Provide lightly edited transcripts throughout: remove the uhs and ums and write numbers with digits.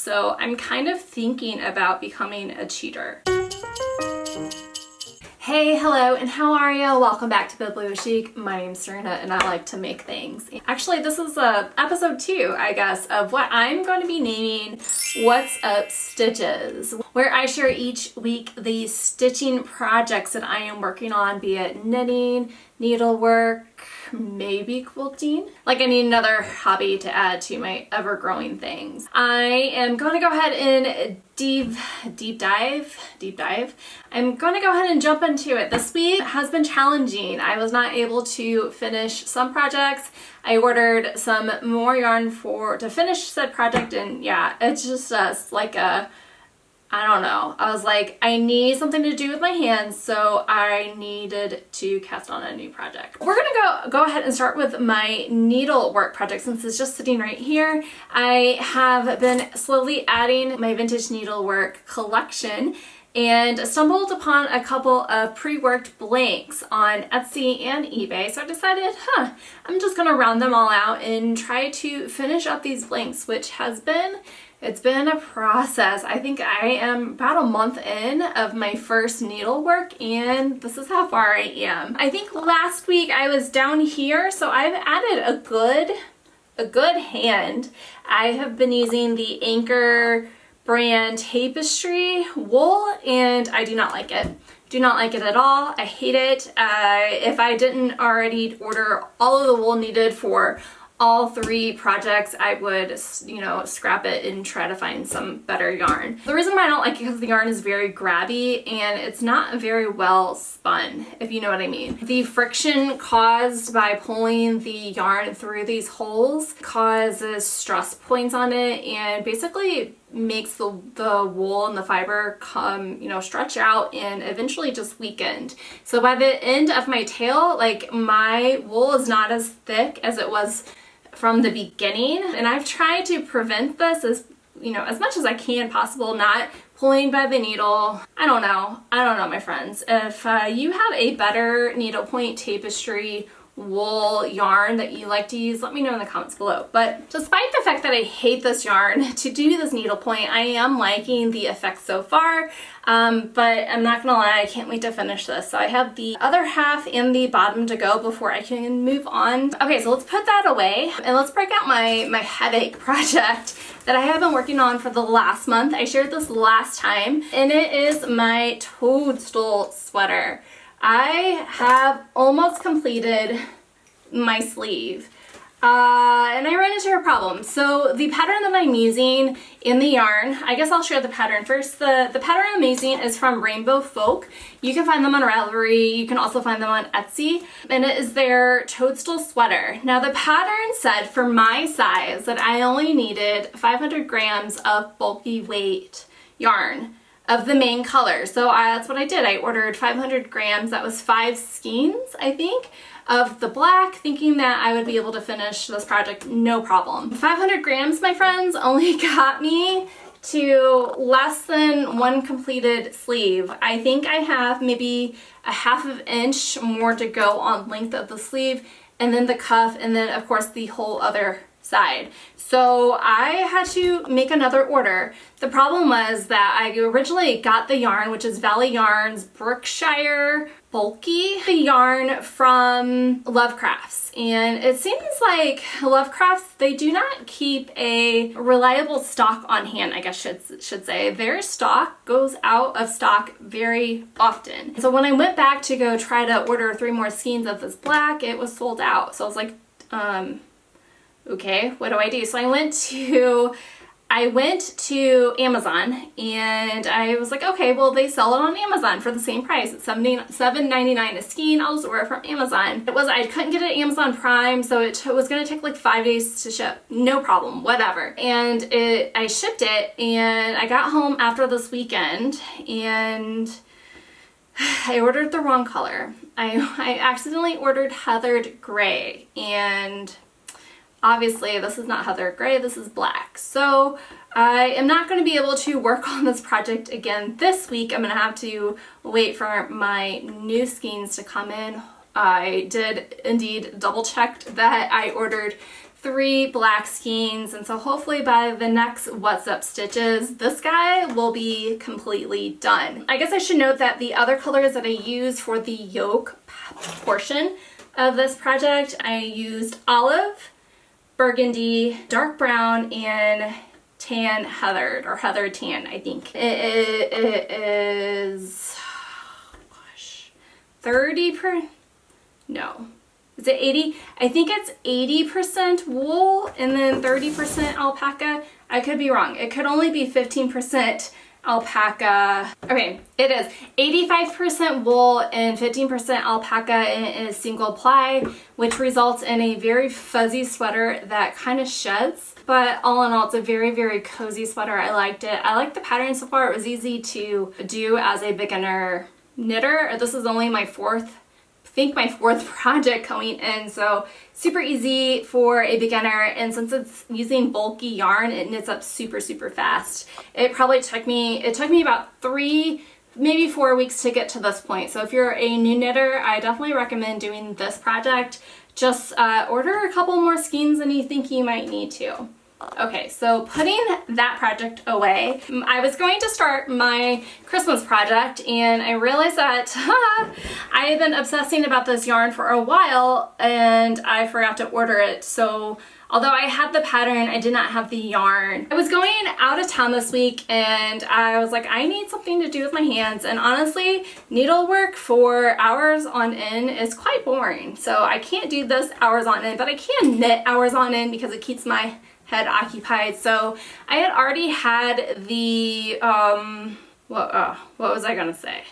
so I'm kind of thinking about becoming a cheater. Hey, hello, and how are you? Welcome back to Biblio Chic. My name's Serena, and I like to make things. Actually, this is episode 2, I guess, of what I'm going to be naming What's Up Stitches, where I share each week the stitching projects that I am working on, be it knitting, needlework, maybe quilting. Like I need another hobby to add to my ever-growing things. I am going to go ahead and deep dive. I'm going to go ahead and jump into it. This week has been challenging. I was not able to finish some projects. I ordered some more yarn to finish said project, and yeah, it's just like I don't know. I was like, I need something to do with my hands, so I needed to cast on a new project. We're gonna go ahead and start with my needlework project since it's just sitting right here. I have been slowly adding my vintage needlework collection and stumbled upon a couple of pre-worked blanks on Etsy and eBay. So I decided, I'm just gonna round them all out and try to finish up these blanks, which it's been a process. I think I am about a month in of my first needlework, and this is how far I am. I think last week I was down here, so I've added a good hand. I have been using the Anchor brand tapestry wool, and I do not like it. Do not like it at all. I hate it. If I didn't already order all of the wool needed for all 3 projects, I would, scrap it and try to find some better yarn. The reason why I don't like it is because the yarn is very grabby and it's not very well spun, if you know what I mean. The friction caused by pulling the yarn through these holes causes stress points on it and basically makes the wool and the fiber stretch out and eventually just weakened. So by the end of my tail, like, my wool is not as thick as it was from the beginning, and I've tried to prevent this as much as I can possible, not pulling by the needle. I don't know, my friends. If you have a better needlepoint tapestry wool yarn that you like to use, let me know in the comments below. But despite the fact that I hate this yarn to do this needlepoint, I am liking the effects so far. But I'm not gonna lie, I can't wait to finish this. So I have the other half and the bottom to go before I can move on. Okay, so let's put that away and let's break out my headache project that I have been working on for the last month. I shared this last time, and it is my toadstool sweater. I have almost completed my sleeve, and I ran into a problem. So the pattern that I'm using in the yarn, I guess I'll share the pattern first. The pattern I'm using is from Rainbow Folk. You can find them on Ravelry. You can also find them on Etsy, and it is their toadstool sweater. Now the pattern said for my size that I only needed 500 grams of bulky weight yarn of the main color. So that's what I did. I ordered 500 grams. That was 5 skeins, I think, of the black, thinking that I would be able to finish this project no problem. 500 grams, my friends, only got me to less than 1 completed sleeve. I think I have maybe a ½ of an inch more to go on length of the sleeve, and then the cuff, and then of course the whole other side. So I had to make another order. The problem was that I originally got the yarn, which is Valley Yarns Brookshire bulky yarn from Lovecrafts, and it seems like Lovecrafts, they do not keep a reliable stock on hand, I guess should say. Their stock goes out of stock very often. So when I went back to go try to order 3 more skeins of this black, it was sold out. So I was like, okay, what do I do? So I went to Amazon, and I was like, okay, well, they sell it on Amazon for the same price. It's $7.99 a skein. I'll just order it from Amazon. I couldn't get it at Amazon Prime, so it was gonna take like 5 days to ship. No problem, whatever. And I shipped it, and I got home after this weekend, and I ordered the wrong color. I accidentally ordered heathered gray, and obviously this is not heather gray, this is black. So I am not going to be able to work on this project again this week. I'm going to have to wait for my new skeins to come in. I did indeed double checked that I ordered 3 black skeins, and so hopefully by the next What's Up stitches, this guy will be completely done. I guess I should note that the other colors that I used for the yoke portion of this project, I used olive, burgundy, dark brown, and tan heathered, or heathered tan, I think. It is, oh gosh, 30%, no. Is it 80? I think it's 80% wool and then 30% alpaca. I could be wrong. It could only be 15% alpaca. Okay, it is 85% wool and 15% alpaca in a single ply, which results in a very fuzzy sweater that kind of sheds. But all in all, it's a very, very cozy sweater. I liked it. I liked the pattern so far. It was easy to do as a beginner knitter. This is only my fourth project going in, so super easy for a beginner, and since it's using bulky yarn, it knits up super, super fast. It took me about 3, maybe 4 weeks to get to this point. So if you're a new knitter, I definitely recommend doing this project. Just order a couple more skeins than you think you might need to. Okay, so putting that project away, I was going to start my Christmas project, and I realized that I had been obsessing about this yarn for a while and I forgot to order it. So although I had the pattern, I did not have the yarn. I was going out of town this week and I was like, I need something to do with my hands, and honestly, needlework for hours on end is quite boring. So I can't do this hours on end, but I can knit hours on end because it keeps my head occupied. So I had already had the what was I gonna say?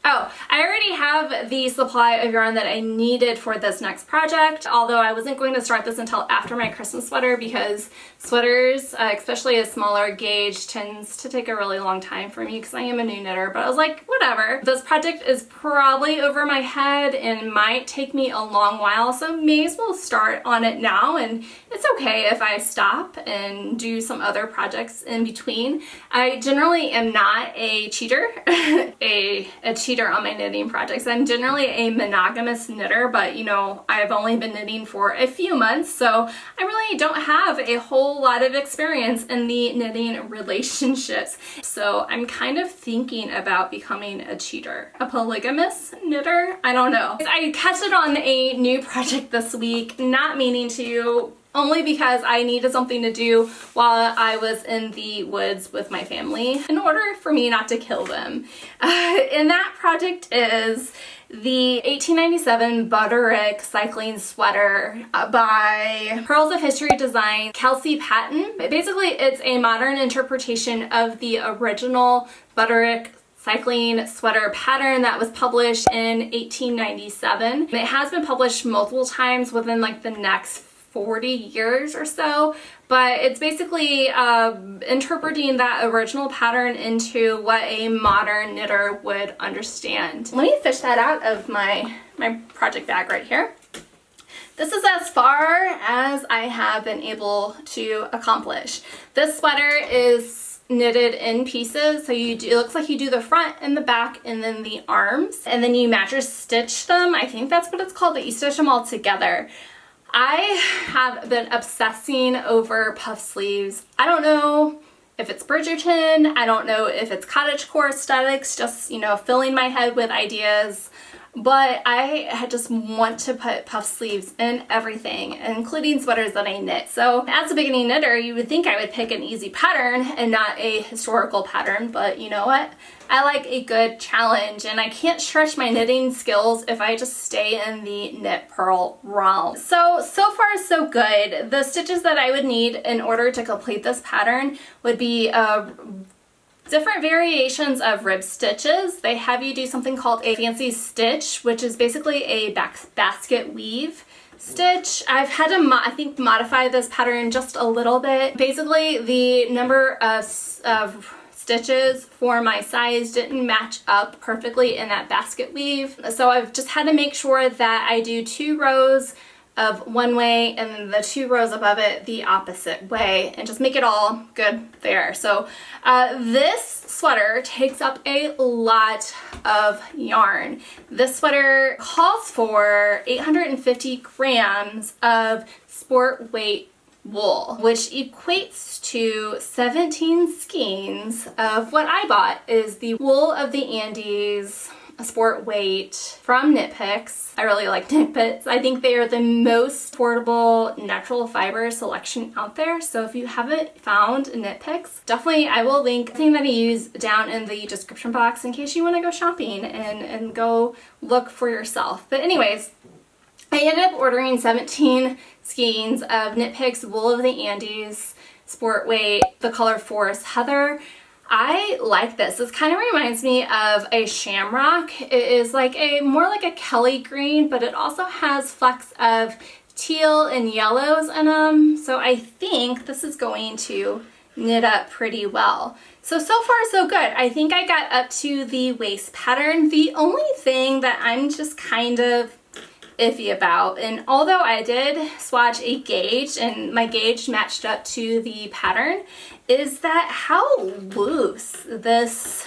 Oh, I already have the supply of yarn that I needed for this next project, although I wasn't going to start this until after my Christmas sweater because sweaters, especially a smaller gauge, tends to take a really long time for me because I am a new knitter. But I was like, whatever. This project is probably over my head and might take me a long while, so may as well start on it now, and it's okay if I stop and do some other projects in between. I generally am not a cheater, a cheater on my knitting projects. I'm generally a monogamous knitter, but you know, I've only been knitting for a few months, so I really don't have a whole lot of experience in the knitting relationships. So I'm kind of thinking about becoming a cheater, a polygamous knitter. I don't know. I catched it on a new project this week, not meaning to, only because I needed something to do while I was in the woods with my family in order for me not to kill them. And that project is the 1897 Butterick cycling sweater by Pearls of History Design, Kelsey Patton. Basically, it's a modern interpretation of the original Butterick cycling sweater pattern that was published in 1897. It has been published multiple times within like the next 40 years or so, but it's basically interpreting that original pattern into what a modern knitter would understand. Let me fish that out of my project bag right here. This is as far as I have been able to accomplish. This sweater is knitted in pieces, so it looks like you do the front and the back and then the arms, and then you match or stitch them. I think that's what it's called, but you stitch them all together. I have been obsessing over puff sleeves. I don't know if it's Bridgerton, I don't know if it's cottagecore aesthetics, just, you know, filling my head with ideas, but I just want to put puff sleeves in everything, including sweaters that I knit. So as a beginning knitter, you would think I would pick an easy pattern and not a historical pattern, but you know what? I like a good challenge, and I can't stretch my knitting skills if I just stay in the knit purl realm. So far so good. The stitches that I would need in order to complete this pattern would be different variations of rib stitches. They have you do something called a fancy stitch, which is basically a basket weave stitch. I've had to, I think, modify this pattern just a little bit. Basically, the number of stitches for my size didn't match up perfectly in that basket weave. So I've just had to make sure that I do 2 rows of one way and then the 2 rows above it the opposite way, and just make it all good there. So this sweater takes up a lot of yarn. This sweater calls for 850 grams of sport weight wool, which equates to 17 skeins of what I bought is the Wool of the Andes sport weight from Knit Picks. I really like Knit Picks. I think they are the most affordable natural fiber selection out there. So if you haven't found Knit Picks, definitely I will link the thing that I use down in the description box in case you want to go shopping and go look for yourself. But anyways, I ended up ordering 17 skeins of Knit Picks Wool of the Andes sport weight, the color Forest Heather. I like this. This kind of reminds me of a shamrock. It is like more like a Kelly green, but it also has flecks of teal and yellows in them. So I think this is going to knit up pretty well. So far so good. I think I got up to the waist pattern. The only thing that I'm just kind of iffy about, and although I did swatch a gauge and my gauge matched up to the pattern, is that how loose this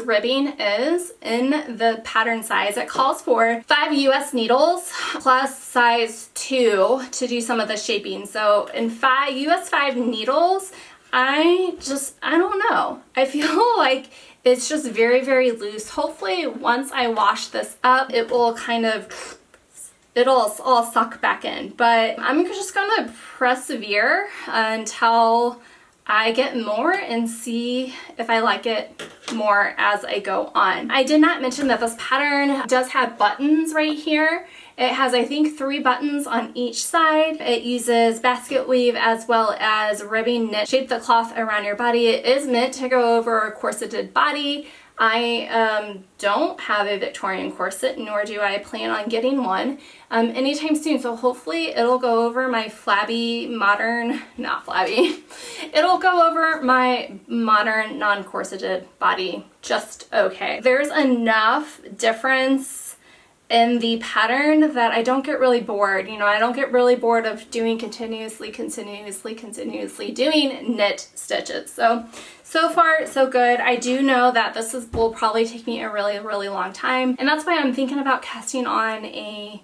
ribbing is in the pattern size. It calls for 5 US needles plus size 2 to do some of the shaping. So in US 5 needles, I don't know. I feel like it's just very, very loose. Hopefully once I wash this up, it will it'll all suck back in. But I'm just gonna persevere until I get more and see if I like it more as I go on. I did not mention that this pattern does have buttons right here. It has, I think, 3 buttons on each side. It uses basket weave as well as ribbing knit. Shape the cloth around your body. It is meant to go over a corseted body. I don't have a Victorian corset, nor do I plan on getting one anytime soon. So hopefully it'll go over my it'll go over my modern non-corseted body just okay. There's enough difference in the pattern that I don't get really bored. You know, I don't get really bored of doing continuously doing knit stitches. So far so good. I do know that will probably take me a really, really long time, and that's why I'm thinking about casting on a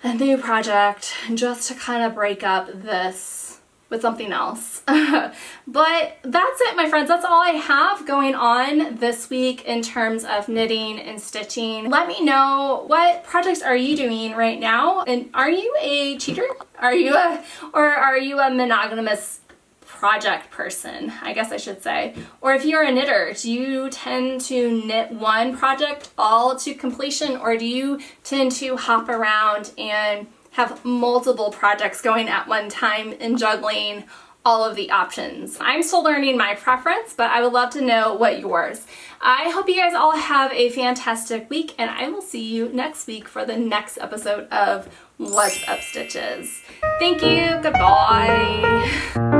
new project just to kind of break up this with something else. But that's it, my friends. That's all I have going on this week in terms of knitting and stitching. Let me know, what projects are you doing right now? And are you a cheater? Are you a monogamous project person, I guess I should say? Or if you're a knitter, do you tend to knit one project all to completion, or do you tend to hop around and have multiple projects going at one time and juggling all of the options? I'm still learning my preference, but I would love to know what yours. I hope you guys all have a fantastic week, and I will see you next week for the next episode of What's Up Stitches. Thank you, goodbye.